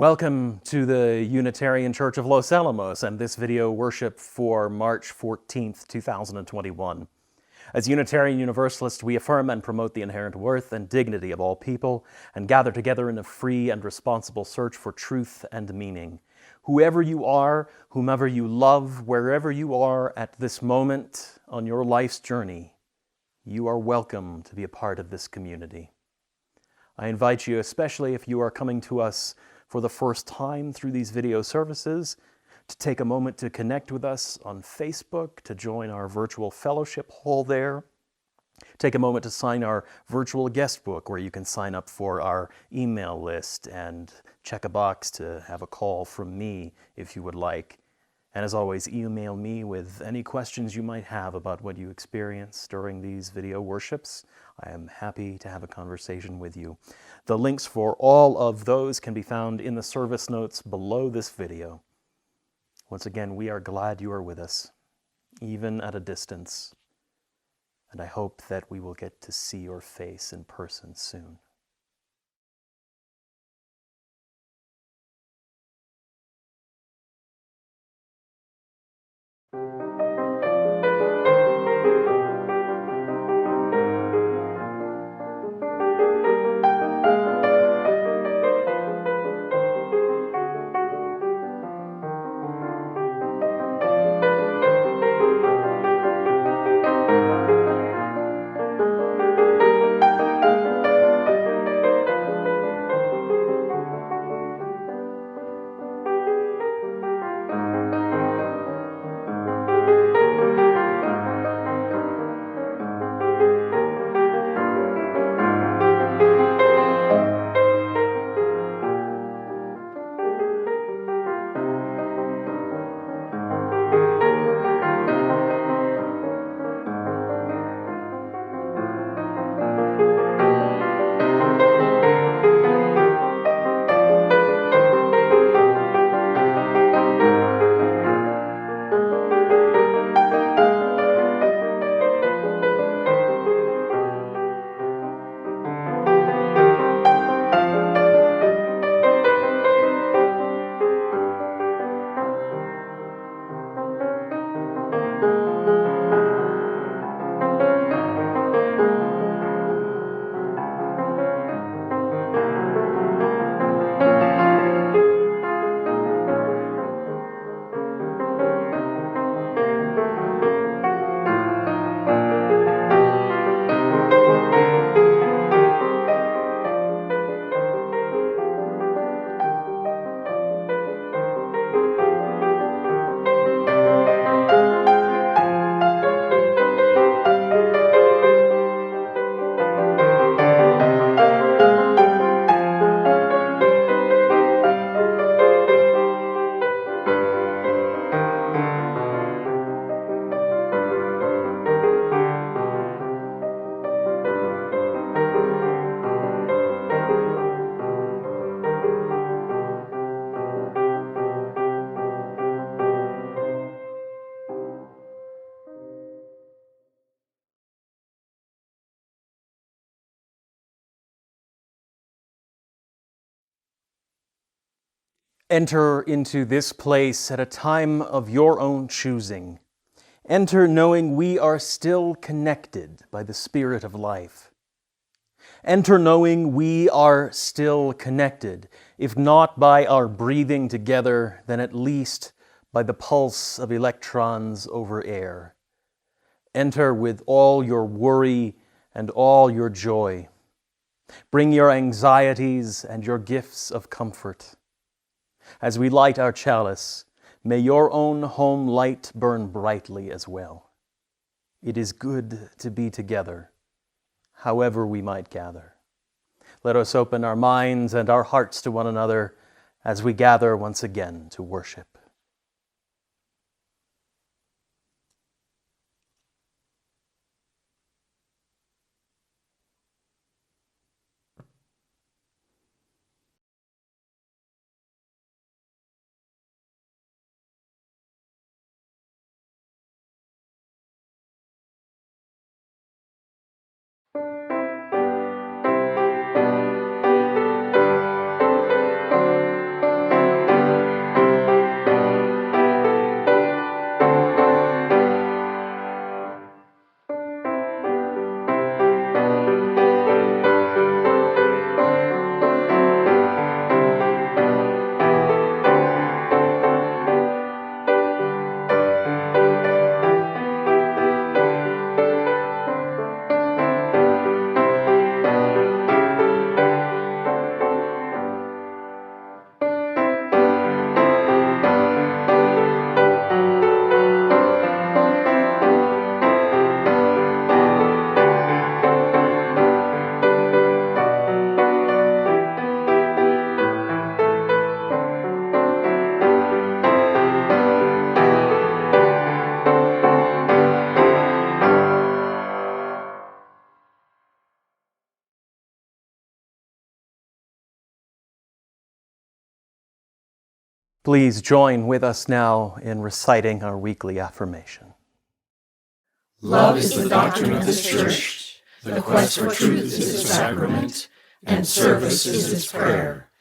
Welcome to the Unitarian Church of Los Alamos and this video worship for March 14th, 2021. As Unitarian Universalists, we affirm and promote the inherent worth and dignity of all people and gather together in a free and responsible search for truth and meaning. Whoever you are, whomever you love, wherever you are at this moment on your life's journey, you are welcome to be a part of this community. I invite you, especially if you are coming to us for the first time through these video services, to take a moment to connect with us on Facebook, to join our virtual fellowship hall there. Take a moment to sign our virtual guest book where you can sign up for our email list and check a box to have a call from me if you would like. And as always, email me with any questions you might have about what you experience during these video worships. I am happy to have a conversation with you. The links for all of those can be found in the service notes below this video. Once again, we are glad you are with us, even at a distance, and I hope that we will get to see your face in person soon. Enter into this place at a time of your own choosing. Enter knowing we are still connected by the Spirit of life. Enter knowing we are still connected, if not by our breathing together, then at least by the pulse of electrons over air. Enter with all your worry and all your joy. Bring your anxieties and your gifts of comfort. As we light our chalice, may your own home light burn brightly as well. It is good to be together, however we might gather. Let us open our minds and our hearts to one another as we gather once again to worship. Please join with us now in reciting our weekly affirmation. Love is the doctrine of this church, the quest for truth is its sacrament, and service is its prayer.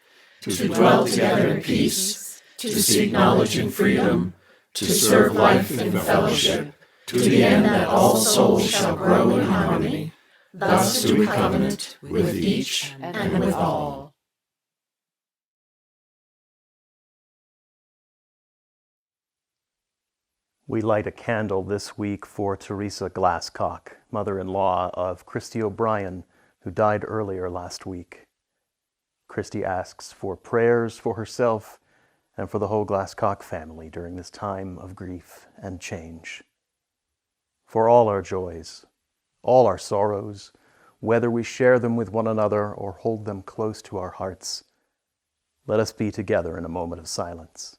To dwell together in peace, to seek knowledge in freedom, to serve life in fellowship, to the end that all souls shall grow in harmony. Thus do we covenant with each and with all. We light a candle this week for Teresa Glasscock, mother-in-law of Christy O'Brien, who died earlier last week. Christy asks for prayers for herself and for the whole Glasscock family during this time of grief and change. For all our joys, all our sorrows, whether we share them with one another or hold them close to our hearts, let us be together in a moment of silence.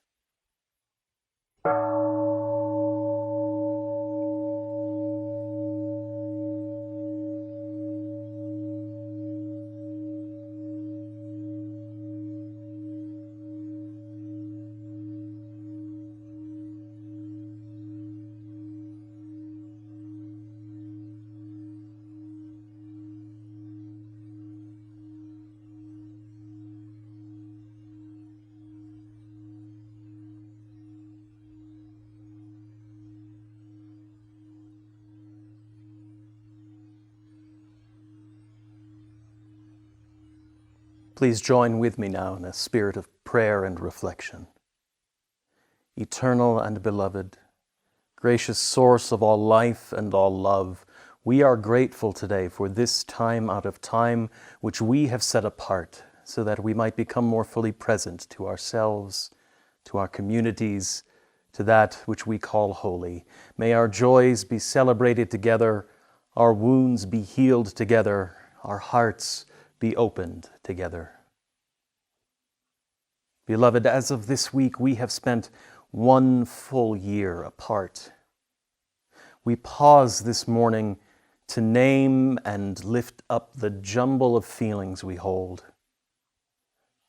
Please join with me now in a spirit of prayer and reflection. Eternal and beloved, gracious source of all life and all love, we are grateful today for this time out of time which we have set apart so that we might become more fully present to ourselves, to our communities, to that which we call holy. May our joys be celebrated together, our wounds be healed together, our hearts be opened together. Beloved, as of this week, we have spent 1 full year apart. We pause this morning to name and lift up the jumble of feelings we hold.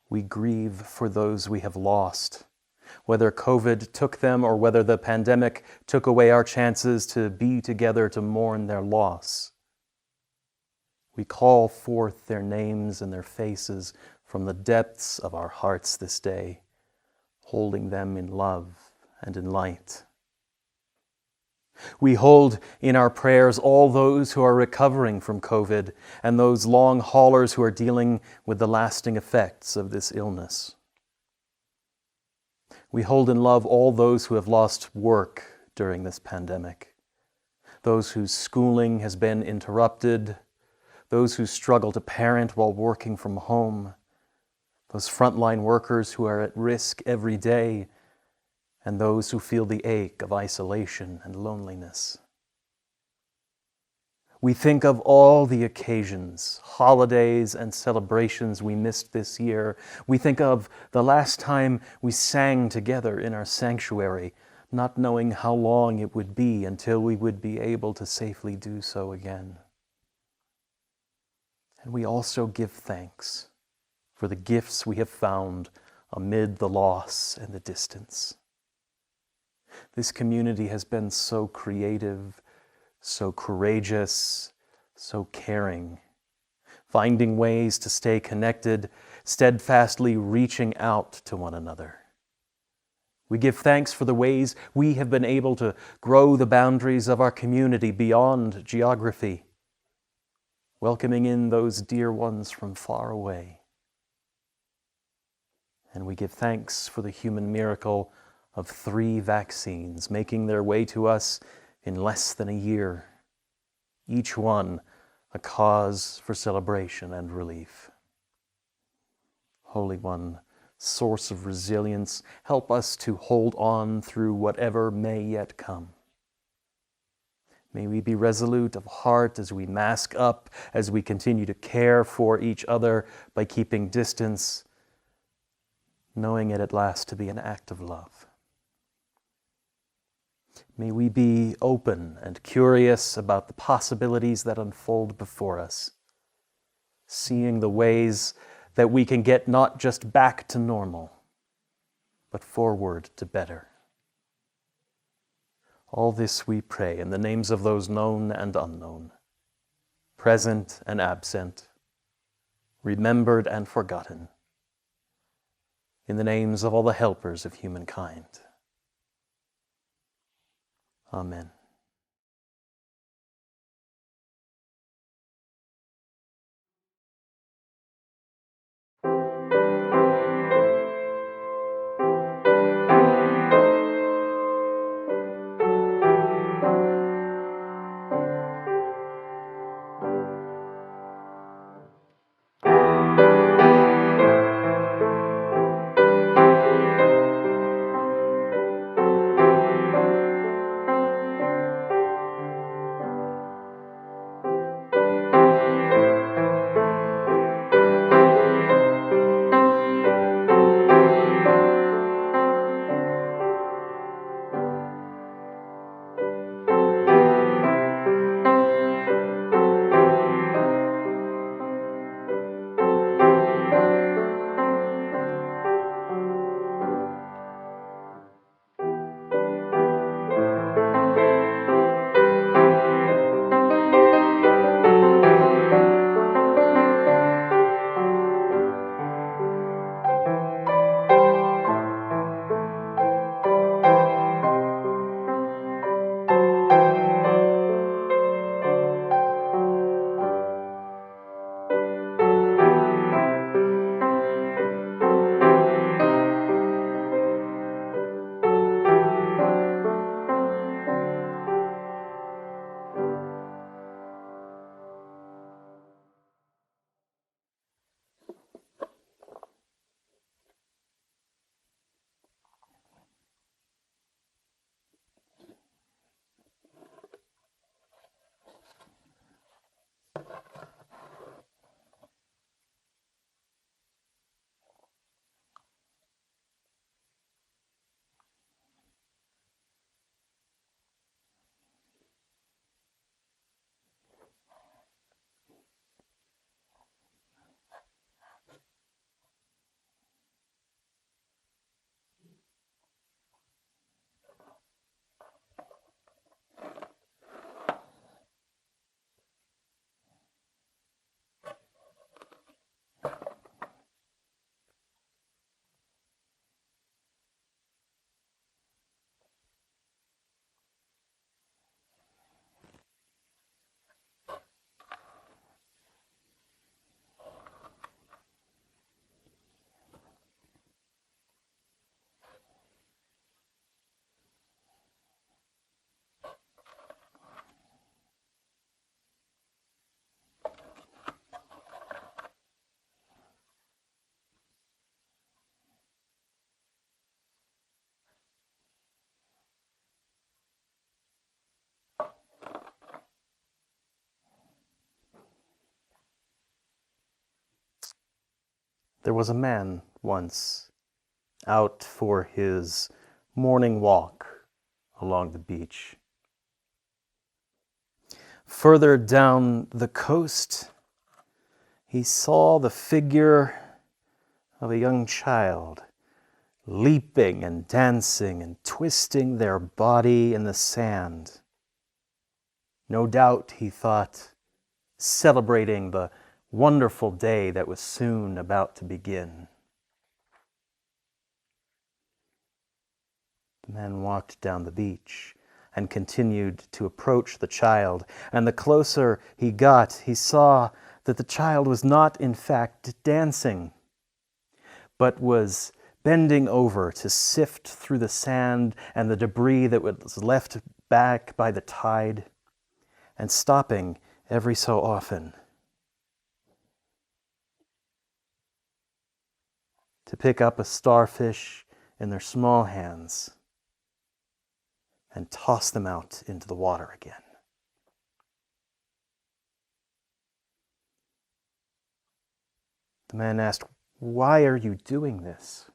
We grieve for those we have lost, whether COVID took them or whether the pandemic took away our chances to be together to mourn their loss. We call forth their names and their faces from the depths of our hearts this day, holding them in love and in light. We hold in our prayers all those who are recovering from COVID and those long haulers who are dealing with the lasting effects of this illness. We hold in love all those who have lost work during this pandemic, those whose schooling has been interrupted, those who struggle to parent while working from home, those frontline workers who are at risk every day, and those who feel the ache of isolation and loneliness. We think of all the occasions, holidays, and celebrations we missed this year. We think of the last time we sang together in our sanctuary, not knowing how long it would be until we would be able to safely do so again. And we also give thanks for the gifts we have found amid the loss and the distance. This community has been so creative, so courageous, so caring, finding ways to stay connected, steadfastly reaching out to one another. We give thanks for the ways we have been able to grow the boundaries of our community beyond geography, welcoming in those dear ones from far away. And we give thanks for the human miracle of 3 vaccines making their way to us in less than a year, each one a cause for celebration and relief. Holy One, source of resilience, help us to hold on through whatever may yet come. May we be resolute of heart as we mask up, as we continue to care for each other by keeping distance, knowing it at last to be an act of love. May we be open and curious about the possibilities that unfold before us, seeing the ways that we can get not just back to normal, but forward to better. All this we pray in the names of those known and unknown, present and absent, remembered and forgotten, in the names of all the helpers of humankind. Amen. There was a man once out for his morning walk along the beach. Further down the coast, he saw the figure of a young child leaping and dancing and twisting their body in the sand. No doubt, he thought, celebrating the wonderful day that was soon about to begin. The man walked down the beach and continued to approach the child, and the closer he got, he saw that the child was not, in fact, dancing, but was bending over to sift through the sand and the debris that was left back by the tide, and stopping every so often to pick up a starfish in their small hands and toss them out into the water again. The man asked, "Why are you doing this?"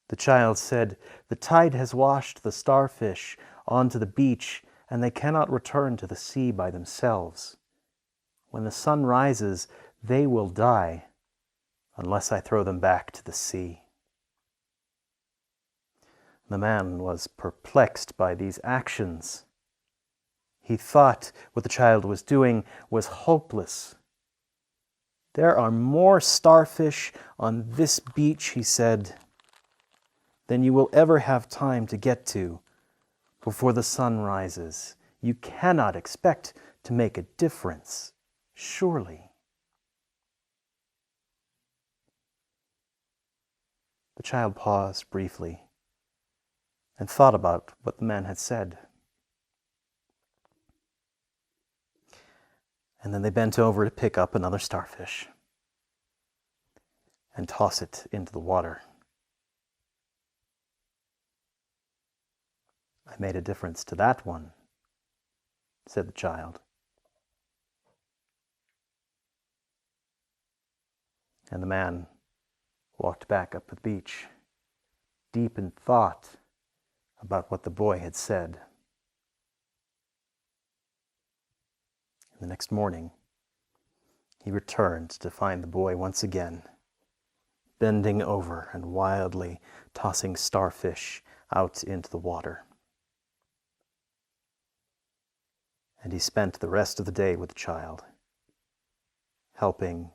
The child said, "The tide has washed the starfish onto the beach, and they cannot return to the sea by themselves. When the sun rises, they will die, unless I throw them back to the sea." The man was perplexed by these actions. He thought what the child was doing was hopeless. "There are more starfish on this beach," he said, "than you will ever have time to get to before the sun rises. You cannot expect to make a difference, surely." The child paused briefly and thought about what the man had said. And then they bent over to pick up another starfish and toss it into the water. "I made a difference to that one," said the child. And the man walked back up the beach, deep in thought about what the boy had said. And the next morning, he returned to find the boy once again, bending over and wildly tossing starfish out into the water. And he spent the rest of the day with the child, helping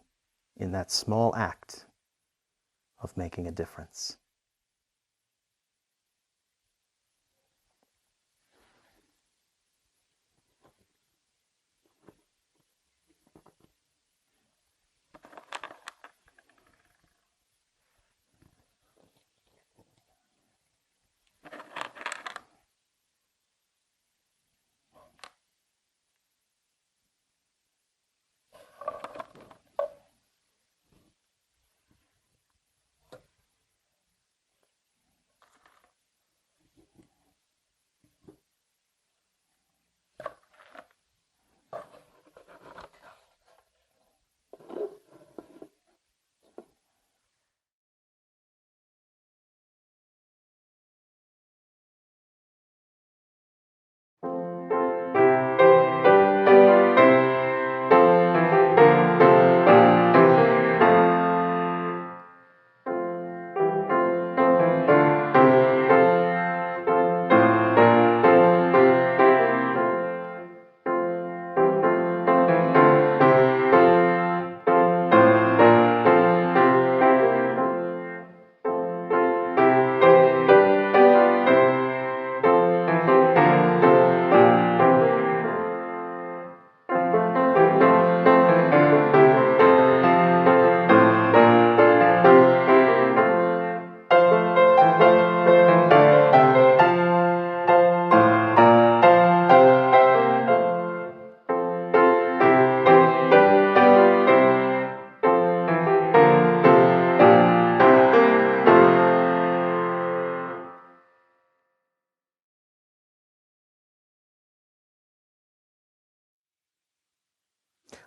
in that small act of making a difference.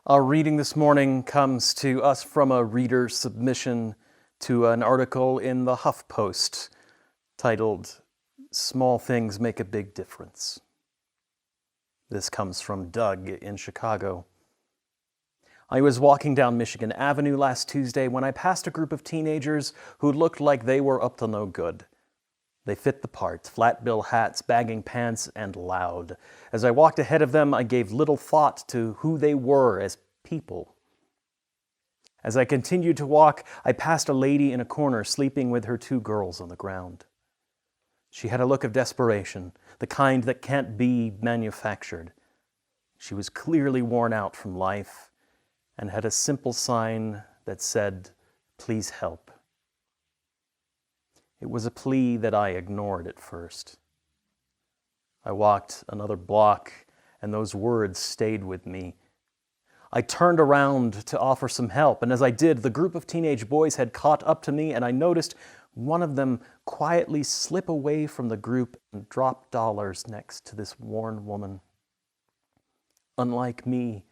Our reading this morning comes to us from a reader's submission to an article in the HuffPost titled, "Small Things Make a Big Difference." This comes from Doug in Chicago. "I was walking down Michigan Avenue last Tuesday when I passed a group of teenagers who looked like they were up to no good. They fit the part, flat bill hats, bagging pants, and loud. As I walked ahead of them, I gave little thought to who they were as people. As I continued to walk, I passed a lady in a corner sleeping with her 2 girls on the ground. She had a look of desperation, the kind that can't be manufactured. She was clearly worn out from life and had a simple sign that said, 'Please help.' It was a plea that I ignored at first. I walked another block, and those words stayed with me. I turned around to offer some help, and as I did, the group of teenage boys had caught up to me, and I noticed one of them quietly slip away from the group and drop dollars next to this worn woman. Unlike me,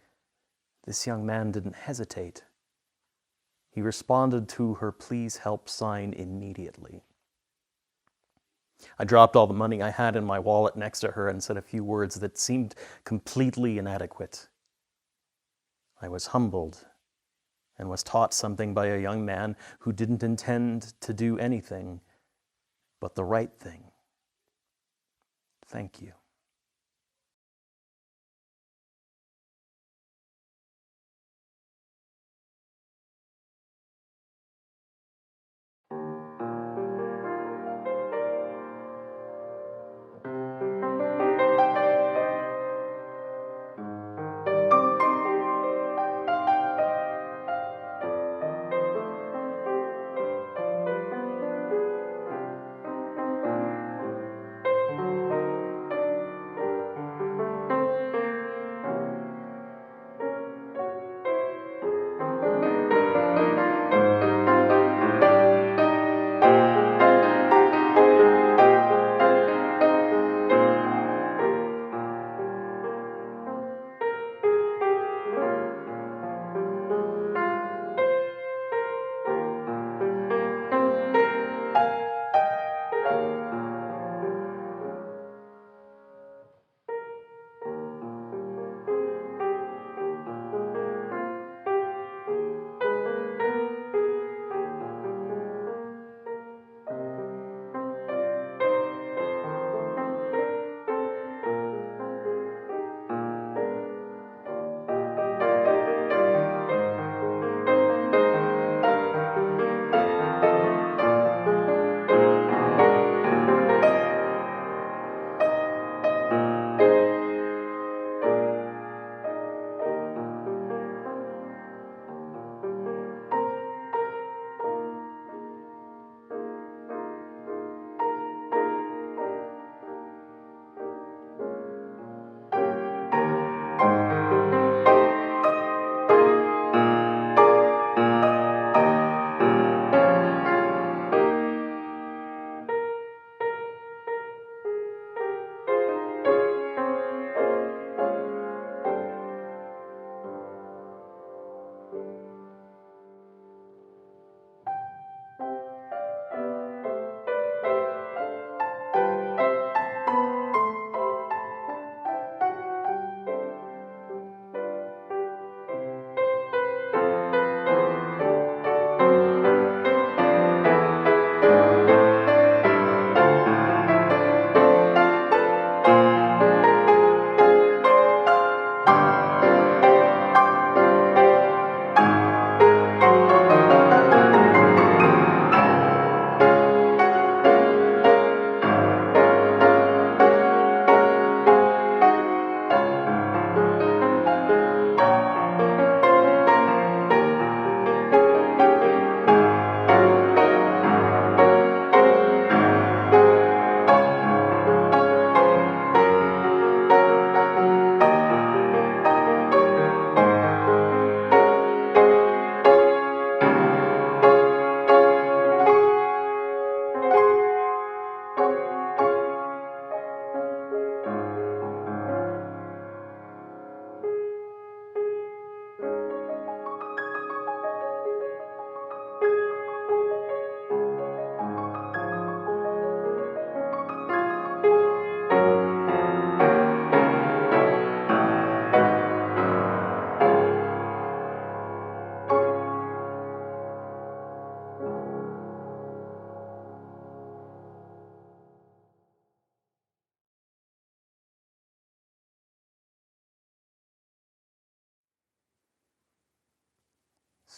this young man didn't hesitate. He responded to her 'Please help' sign immediately. I dropped all the money I had in my wallet next to her and said a few words that seemed completely inadequate. I was humbled and was taught something by a young man who didn't intend to do anything but the right thing. Thank you.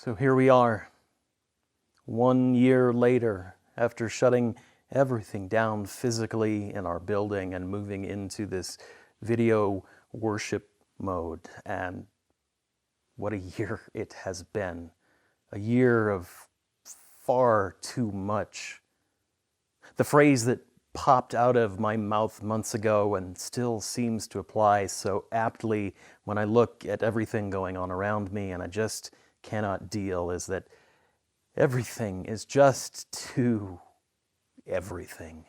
So here we are, 1 year later, after shutting everything down physically in our building and moving into this video worship mode. And what a year it has been. A year of far too much. The phrase that popped out of my mouth months ago and still seems to apply so aptly when I look at everything going on around me and I just cannot deal is that everything is just too everything.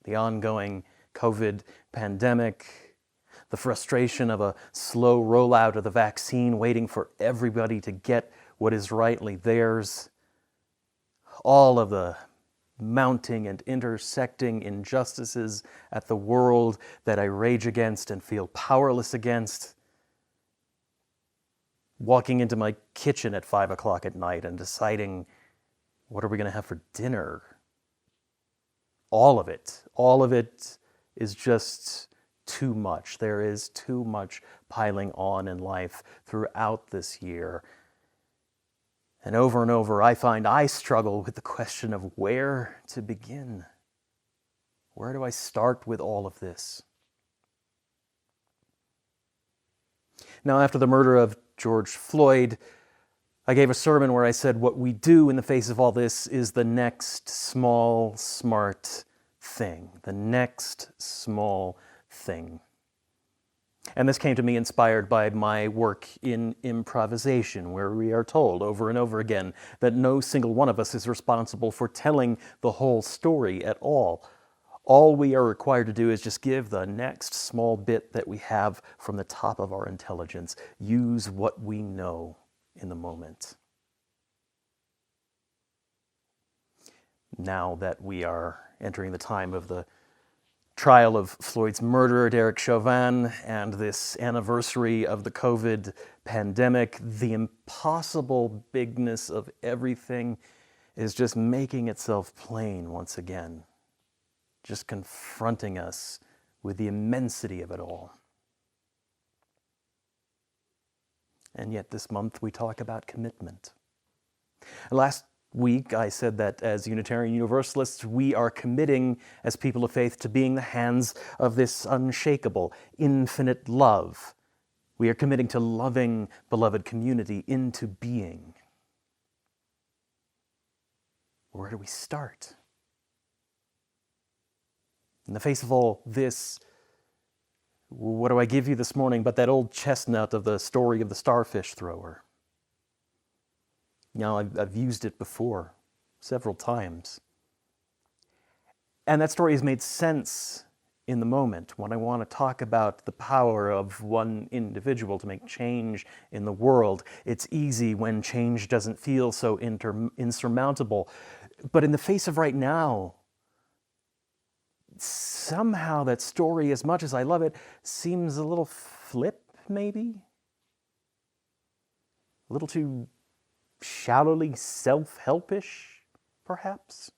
The ongoing COVID pandemic, the frustration of a slow rollout of the vaccine, waiting for everybody to get what is rightly theirs, all of the mounting and intersecting injustices at the world that I rage against and feel powerless against. walking into my kitchen at 5 o'clock at night and deciding, what are we going to have for dinner? All of it is just too much. There is too much piling on in life throughout this year. And over, I find I struggle with the question of where to begin. Where do I start with all of this? Now, after the murder of George Floyd, I gave a sermon where I said what we do in the face of all this is the next small, smart thing. The next small thing. And this came to me inspired by my work in improvisation, where we are told over and over again that no single one of us is responsible for telling the whole story at all. All we are required to do is just give the next small bit that we have from the top of our intelligence. Use what we know in the moment. Now that we are entering the time of the trial of Floyd's murderer, Derek Chauvin, and this anniversary of the COVID pandemic, the impossible bigness of everything is just making itself plain once again, just confronting us with the immensity of it all. And yet this month we talk about commitment. Last week I said that as Unitarian Universalists, we are committing as people of faith to being the hands of this unshakable, infinite love. We are committing to loving beloved community into being. Where do we start? In the face of all this, what do I give you this morning but that old chestnut of the story of the starfish thrower? Now, I've used it before, several times. And that story has made sense in the moment when I want to talk about the power of one individual to make change in the world. It's easy when change doesn't feel so insurmountable. But in the face of right now, somehow that story, as much as I love it, seems a little flip, maybe? A little too shallowly self-helpish, perhaps?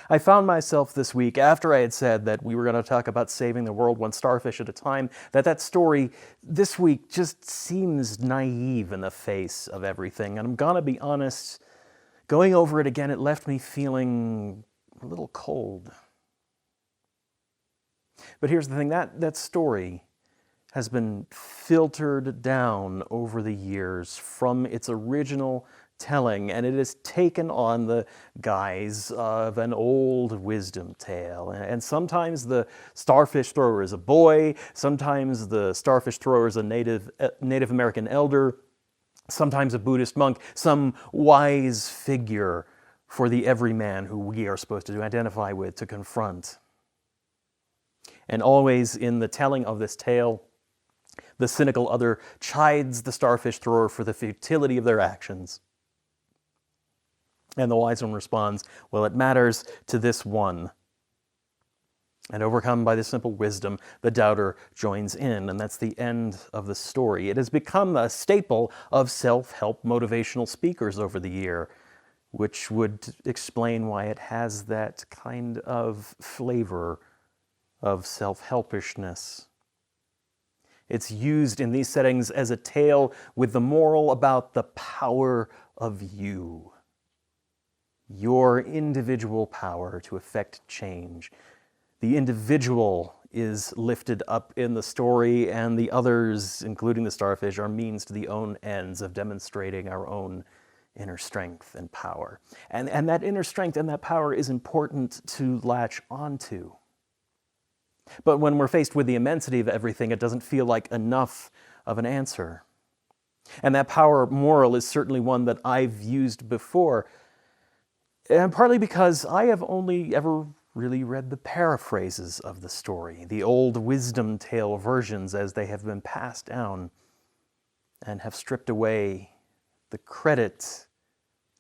I found myself this week, after I had said that we were going to talk about saving the world one starfish at a time, that story this week just seems naive in the face of everything. And I'm going to be honest, going over it again, it left me feeling a little cold. But here's the thing, that story has been filtered down over the years from its original telling, and it has taken on the guise of an old wisdom tale. And sometimes the starfish thrower is a boy, sometimes the starfish thrower is a Native American elder, sometimes a Buddhist monk, some wise figure for the everyman who we are supposed to identify with, to confront. And always in the telling of this tale, the cynical other chides the starfish thrower for the futility of their actions. And the wise one responds, well, it matters to this one. And overcome by this simple wisdom, the doubter joins in, and that's the end of the story. It has become a staple of self-help motivational speakers over the year, which would explain why it has that kind of flavor of self-helpishness. It's used in these settings as a tale with the moral about the power of you. Your individual power to effect change. The individual is lifted up in the story, and the others, including the starfish, are means to the own ends of demonstrating our own inner strength and power. And that inner strength and that power is important to latch onto. But when we're faced with the immensity of everything, it doesn't feel like enough of an answer. And that power moral is certainly one that I've used before, and partly because I have only ever really read the paraphrases of the story, the old wisdom tale versions as they have been passed down, and have stripped away the credit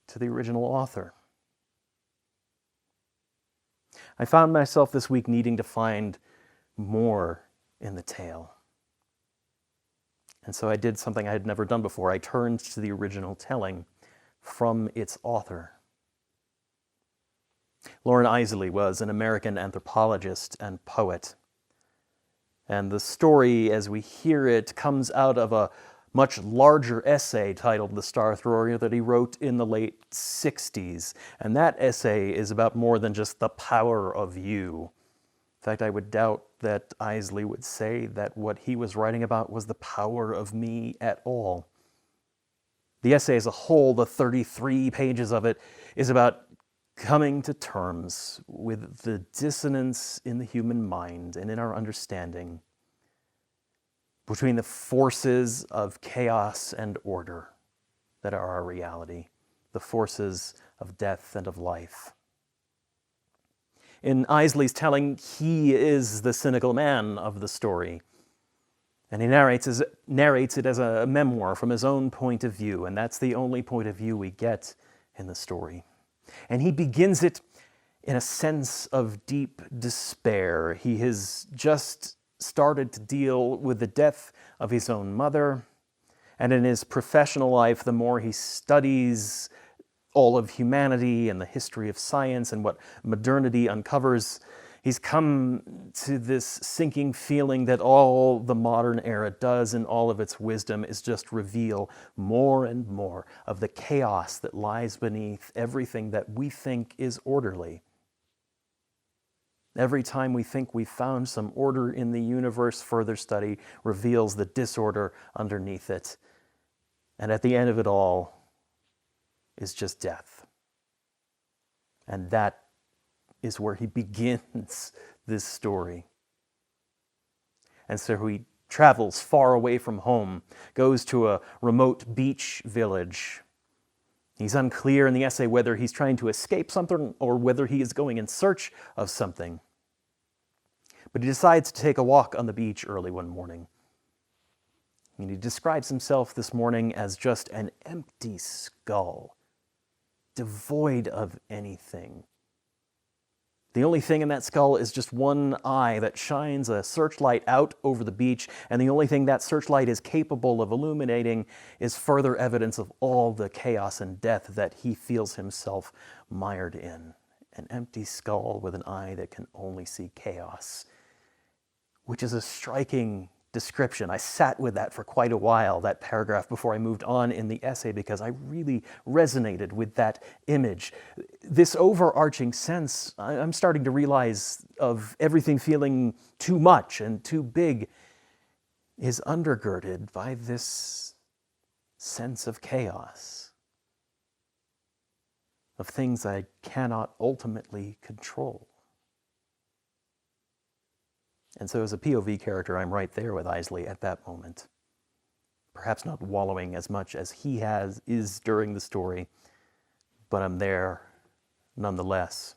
to the original author. I found myself this week needing to find more in the tale. And so I did something I had never done before. I turned to the original telling from its author. Lauren Isley was an American anthropologist and poet. And the story, as we hear it, comes out of a much larger essay titled The Star Thrower that he wrote in the late 60s. And that essay is about more than just the power of you. In fact, I would doubt that Isley would say that what he was writing about was the power of me at all. The essay as a whole, the 33 pages of it, is about coming to terms with the dissonance in the human mind and in our understanding between the forces of chaos and order that are our reality, the forces of death and of life. In Isley's telling, he is the cynical man of the story, and he narrates it as a memoir from his own point of view, and that's the only point of view we get in the story. And he begins it in a sense of deep despair. He has just started to deal with the death of his own mother, and in his professional life, the more he studies all of humanity and the history of science and what modernity uncovers, he's come to this sinking feeling that all the modern era does in all of its wisdom is just reveal more and more of the chaos that lies beneath everything that we think is orderly. Every time we think we've found some order in the universe, further study reveals the disorder underneath it. And at the end of it all is just death. And that is where he begins this story. And so he travels far away from home, goes to a remote beach village. He's unclear in the essay whether he's trying to escape something or whether he is going in search of something. But he decides to take a walk on the beach early one morning. And he describes himself this morning as just an empty skull, devoid of anything. The only thing in that skull is just one eye that shines a searchlight out over the beach, and the only thing that searchlight is capable of illuminating is further evidence of all the chaos and death that he feels himself mired in. An empty skull with an eye that can only see chaos, which is a striking description. I sat with that for quite a while, that paragraph, before I moved on in the essay, because I really resonated with that image. This overarching sense, I'm starting to realize, of everything feeling too much and too big is undergirded by this sense of chaos, of things I cannot ultimately control. And so as a POV character, I'm right there with Isley at that moment. Perhaps not wallowing as much as he is during the story, but I'm there nonetheless.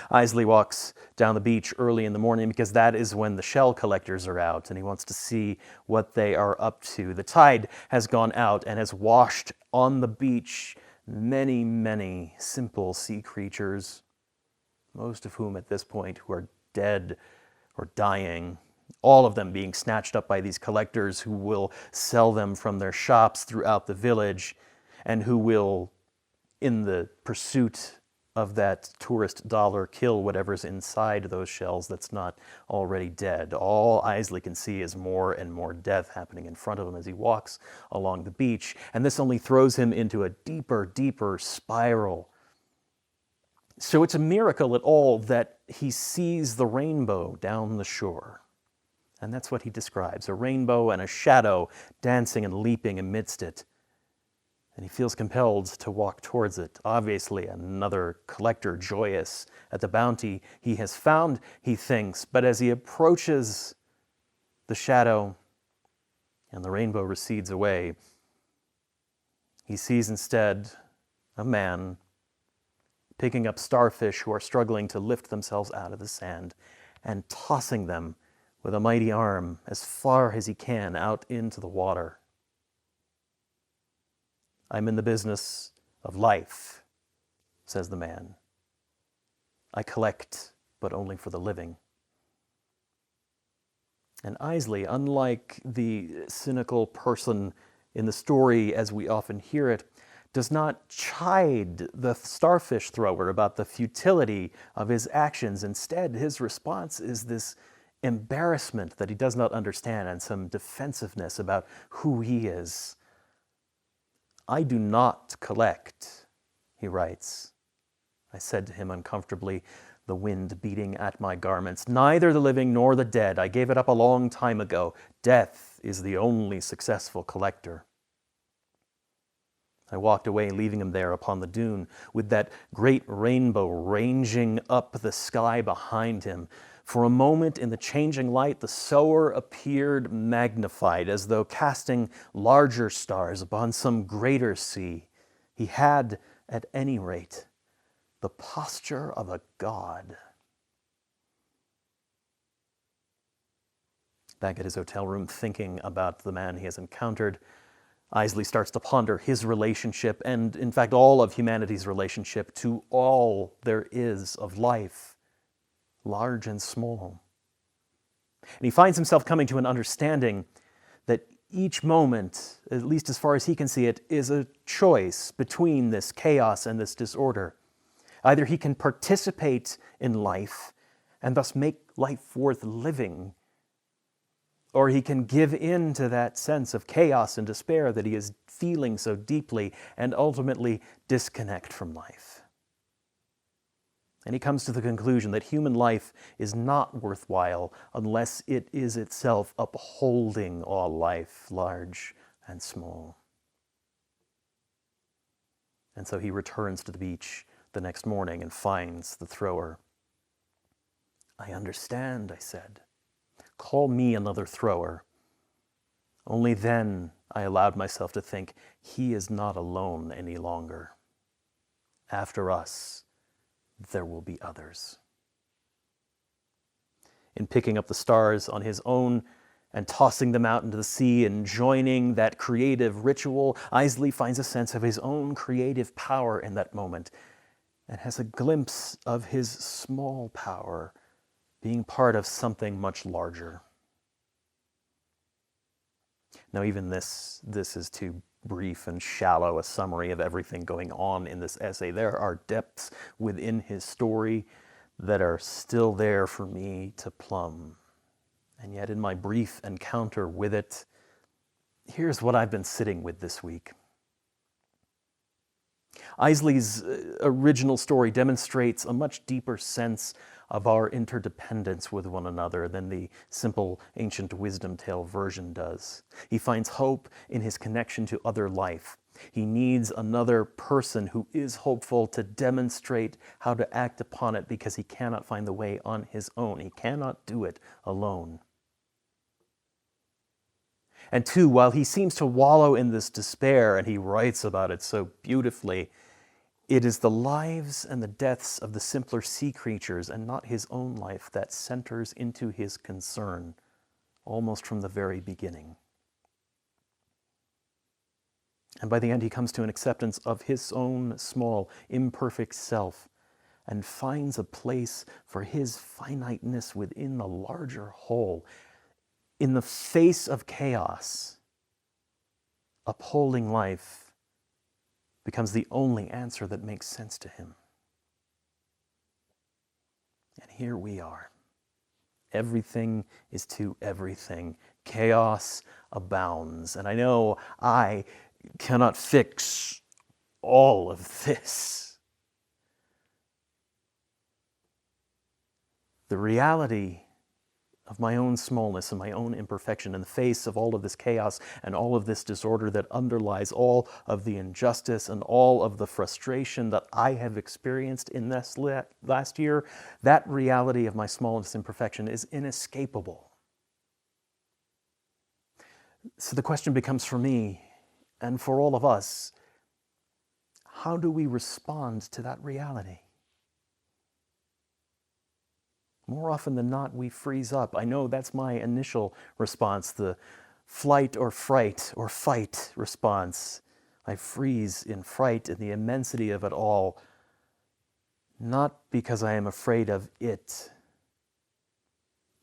Isley walks down the beach early in the morning because that is when the shell collectors are out, and he wants to see what they are up to. The tide has gone out and has washed on the beach many, many simple sea creatures, most of whom at this point who are dead or dying, all of them being snatched up by these collectors who will sell them from their shops throughout the village and who will, in the pursuit of that tourist dollar, kill whatever's inside those shells that's not already dead. All Isley can see is more and more death happening in front of him as he walks along the beach, and this only throws him into a deeper, deeper spiral. So it's a miracle at all that he sees the rainbow down the shore. And that's what he describes, a rainbow and a shadow dancing and leaping amidst it. And he feels compelled to walk towards it. Obviously, another collector joyous at the bounty he has found, he thinks. But as he approaches the shadow and the rainbow recedes away, he sees instead a man picking up starfish who are struggling to lift themselves out of the sand and tossing them with a mighty arm as far as he can out into the water. "I'm in the business of life," says the man. "I collect, but only for the living." And Isley, unlike the cynical person in the story as we often hear it, does not chide the starfish thrower about the futility of his actions. Instead, his response is this embarrassment that he does not understand and some defensiveness about who he is. "I do not collect," he writes. I said to him uncomfortably, the wind beating at my garments, "neither the living nor the dead. I gave it up a long time ago. Death is the only successful collector." I walked away, leaving him there upon the dune, with that great rainbow ranging up the sky behind him. For a moment, in the changing light, the sower appeared magnified, as though casting larger stars upon some greater sea. He had, at any rate, the posture of a god. Back at his hotel room, thinking about the man he has encountered, Isley starts to ponder his relationship, and in fact all of humanity's relationship, to all there is of life, large and small. And he finds himself coming to an understanding that each moment, at least as far as he can see it, is a choice between this chaos and this disorder. Either he can participate in life and thus make life worth living, or he can give in to that sense of chaos and despair that he is feeling so deeply and ultimately disconnect from life. And he comes to the conclusion that human life is not worthwhile unless it is itself upholding all life, large and small. And so he returns to the beach the next morning and finds the thrower. "I understand," I said. "Call me another thrower." Only then I allowed myself to think, he is not alone any longer. After us, there will be others. In picking up the stars on his own and tossing them out into the sea and joining that creative ritual, Isley finds a sense of his own creative power in that moment and has a glimpse of his small power being part of something much larger. Now, even this is too brief and shallow a summary of everything going on in this essay. There are depths within his story that are still there for me to plumb. And yet, in my brief encounter with it, here's what I've been sitting with this week. Isley's original story demonstrates a much deeper sense of our interdependence with one another than the simple ancient wisdom tale version does. He finds hope in his connection to other life. He needs another person who is hopeful to demonstrate how to act upon it because he cannot find the way on his own. He cannot do it alone. And two, while he seems to wallow in this despair, and he writes about it so beautifully, it is the lives and the deaths of the simpler sea creatures and not his own life that centers into his concern, almost from the very beginning. And by the end, he comes to an acceptance of his own small, imperfect self and finds a place for his finiteness within the larger whole. In the face of chaos, upholding life becomes the only answer that makes sense to him. And here we are. Everything is to everything. Chaos abounds. And I know I cannot fix all of this. The reality of my own smallness and my own imperfection in the face of all of this chaos and all of this disorder that underlies all of the injustice and all of the frustration that I have experienced in this last year, that reality of my smallness and imperfection is inescapable. So the question becomes for me and for all of us, how do we respond to that reality? More often than not, we freeze up. I know that's my initial response, the flight or fright or fight response. I freeze in fright in the immensity of it all, not because I am afraid of it,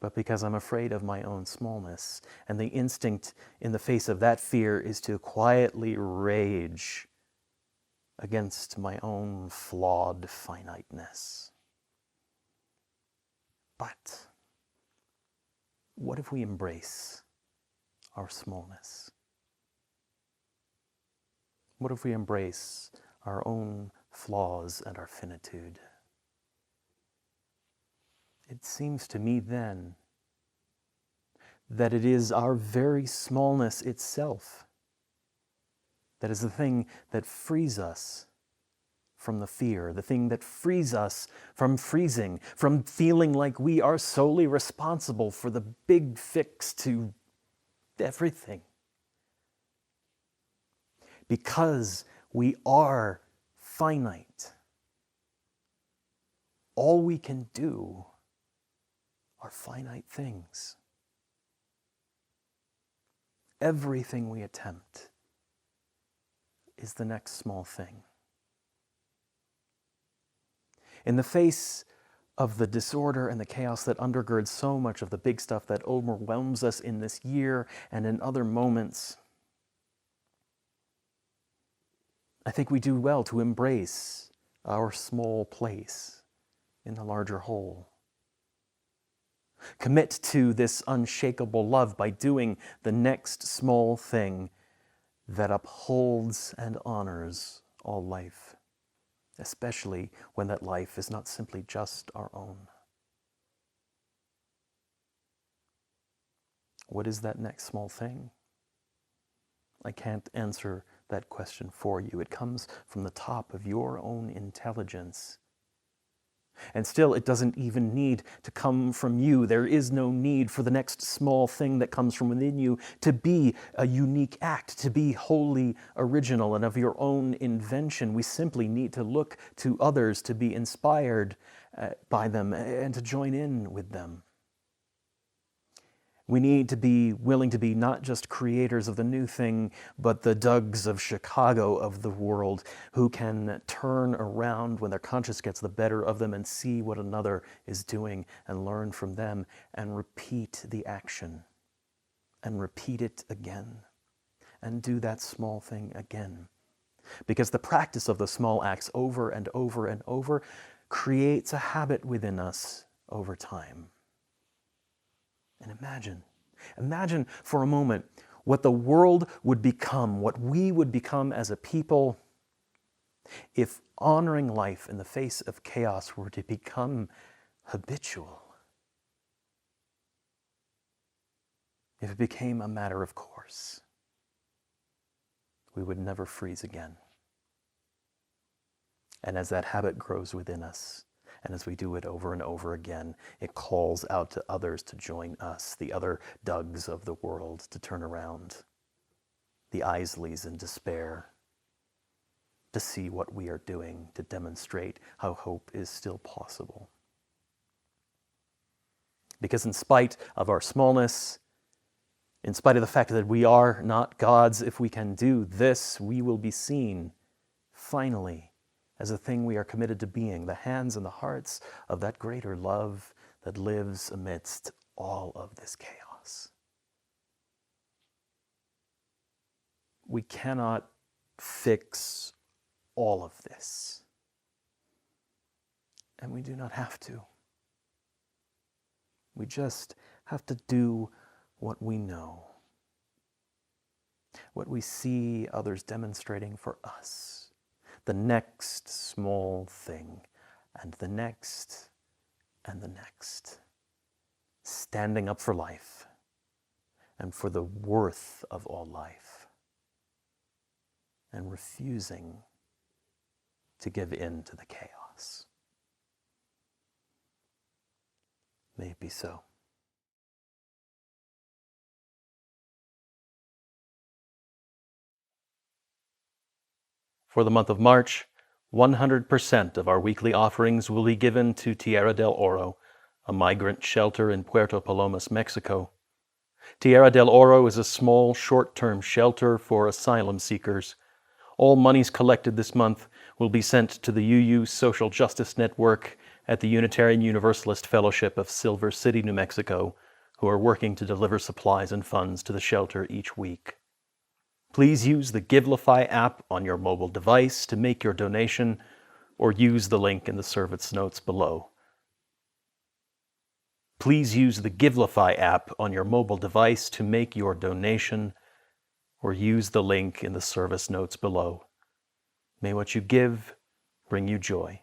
but because I'm afraid of my own smallness. And the instinct in the face of that fear is to quietly rage against my own flawed finiteness. But what if we embrace our smallness? What if we embrace our own flaws and our finitude? It seems to me then that it is our very smallness itself that is the thing that frees us from the fear, the thing that frees us from freezing, from feeling like we are solely responsible for the big fix to everything. Because we are finite, all we can do are finite things. Everything we attempt is the next small thing. In the face of the disorder and the chaos that undergirds so much of the big stuff that overwhelms us in this year and in other moments, I think we do well to embrace our small place in the larger whole. Commit to this unshakable love by doing the next small thing that upholds and honors all life, especially when that life is not simply just our own. What is that next small thing? I can't answer that question for you. It comes from the top of your own intelligence. And still, it doesn't even need to come from you. There is no need for the next small thing that comes from within you to be a unique act, to be wholly original and of your own invention. We simply need to look to others, to be inspired by them and to join in with them. We need to be willing to be not just creators of the new thing, but the Dougs of Chicago of the world who can turn around when their conscience gets the better of them and see what another is doing and learn from them and repeat the action and repeat it again and do that small thing again. Because the practice of the small acts over and over and over creates a habit within us over time. And imagine for a moment what the world would become, what we would become as a people if honoring life in the face of chaos were to become habitual. If it became a matter of course, we would never freeze again. And as that habit grows within us, and as we do it over and over again, it calls out to others to join us, the other Dougs of the world, to turn around, the Isleys in despair, to see what we are doing, to demonstrate how hope is still possible. Because in spite of our smallness, in spite of the fact that we are not gods, if we can do this, we will be seen, finally, as a thing we are committed to being, the hands and the hearts of that greater love that lives amidst all of this chaos. We cannot fix all of this, and we do not have to. We just have to do what we know, what we see others demonstrating for us. The next small thing, and the next, and the next. Standing up for life, and for the worth of all life, and refusing to give in to the chaos. May it be so. For the month of March, 100% of our weekly offerings will be given to Tierra del Oro, a migrant shelter in Puerto Palomas, Mexico. Tierra del Oro is a small, short-term shelter for asylum seekers. All monies collected this month will be sent to the UU Social Justice Network at the Unitarian Universalist Fellowship of Silver City, New Mexico, who are working to deliver supplies and funds to the shelter each week. Please use the Givelify app on your mobile device to make your donation, or use the link in the service notes below. Please use the Givelify app on your mobile device to make your donation, or use the link in the service notes below. May what you give bring you joy.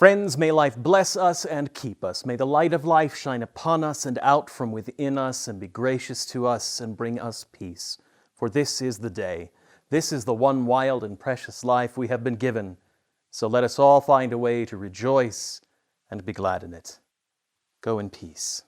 Friends, may life bless us and keep us. May the light of life shine upon us and out from within us and be gracious to us and bring us peace. For this is the day. This is the one wild and precious life we have been given. So let us all find a way to rejoice and be glad in it. Go in peace.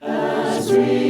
As we